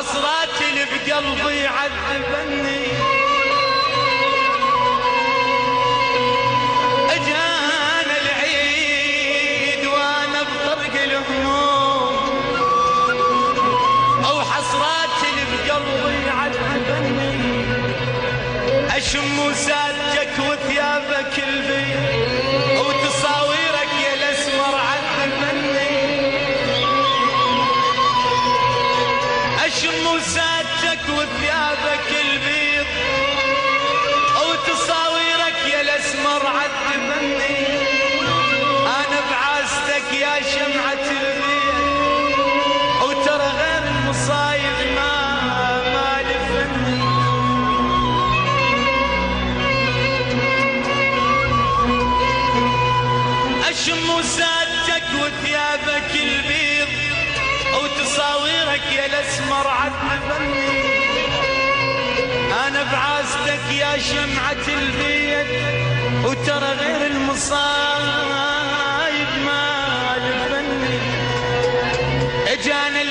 وحسرات اللي بقلبي عذبني. اجانا العيد وانا بطرق الهموم، او حسرات اللي بقلبي عذبني. اشم وسادك وثيابك البيض وتصاويرك يا الاسمر عذبني. اشم وسادك وثيابك البيض وتصاويرك يا الاسمر عذبني. انا بعاستك يا شمعة البيت وترى غير المصايب ما لفني. اشم وسادك وثيابك البيض وتصاويرك يا الاسمر عذبني. انا بعاستك يا شمعة البيت وترى غير المصايب ما لفني. اجانا